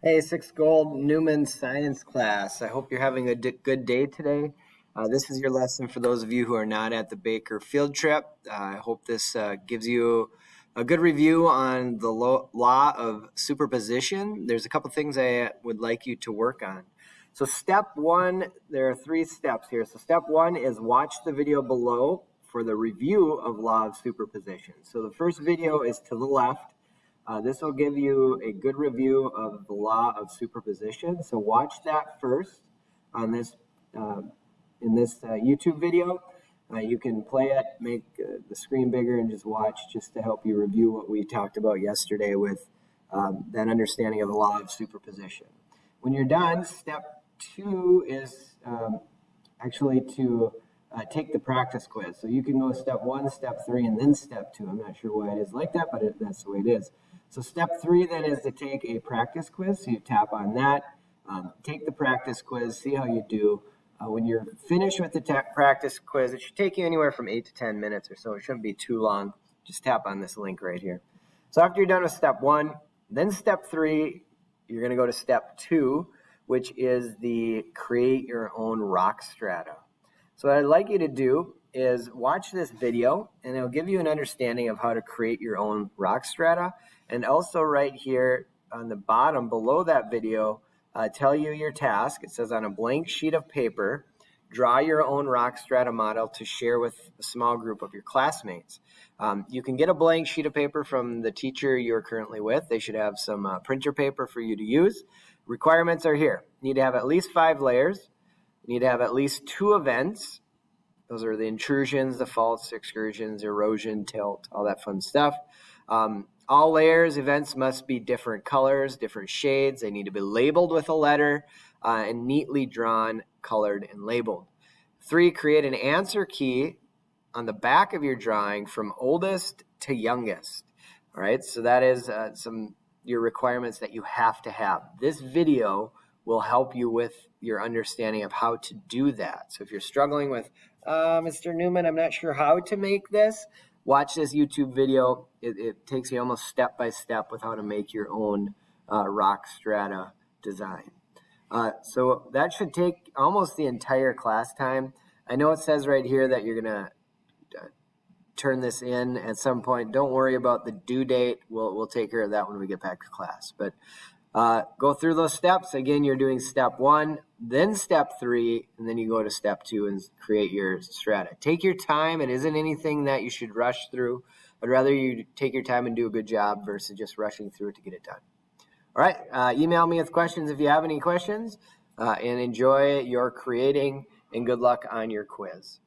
Hey, Six Gold Newman Science class. I hope you're having a good day today. This is your lesson for those of you who are not at the Baker field trip. I hope this gives you a good review on the law of superposition. There's a couple things I would like you to work on. So step one, there are 3 steps here. So step one is watch the video below for the review of law of superposition. So the first video is to the left. This will give you a good review of the law of superposition. So watch that first on this in this YouTube video. You can play it, make the screen bigger, and just watch just to help you review what we talked about yesterday with that understanding of the law of superposition. When you're done, step 2 is actually to take the practice quiz. So you can go step 1, step 3, and then step 2. I'm not sure why it is like that, but that's the way it is. So step 3 then is to take a practice quiz. So you tap on that, take the practice quiz, see how you do. When you're finished with the practice quiz, it should take you anywhere from 8 to 10 minutes or so. It shouldn't be too long. Just tap on this link right here. So after you're done with step 1, then step 3, you're going to go to step 2, which is the create your own rock strata. So what I'd like you to do is watch this video, and it'll give you an understanding of how to create your own rock strata. And also right here on the bottom below that video, tell you your task. It says on a blank sheet of paper, draw your own rock strata model to share with a small group of your classmates. You can get a blank sheet of paper from the teacher you're currently with. They should have some printer paper for you to use. Requirements are here. You need to have at least 5 layers. You need to have at least 2 events. Those are the intrusions, the faults, excursions, erosion, tilt, all that fun stuff. All layers, events must be different colors, different shades. They need to be labeled with a letter and neatly drawn, colored, and labeled. 3, create an answer key on the back of your drawing from oldest to youngest. All right, so that is your requirements that you have to have. This video will help you with your understanding of how to do that. So if you're struggling with, Mr. Newman, I'm not sure how to make this, watch this YouTube video. It takes you almost step by step with how to make your own rock strata design. So that should take almost the entire class time. I know it says right here that you're going to turn this in at some point. Don't worry about the due date. We'll take care of that when we get back to class. But go through those steps. Again, you're doing step 1, then step 3, and then you go to step 2 and create your strata. Take your time. It isn't anything that you should rush through. I'd rather you take your time and do a good job versus just rushing through it to get it done. All right. Email me with questions if you have any questions, and enjoy your creating, and good luck on your quiz.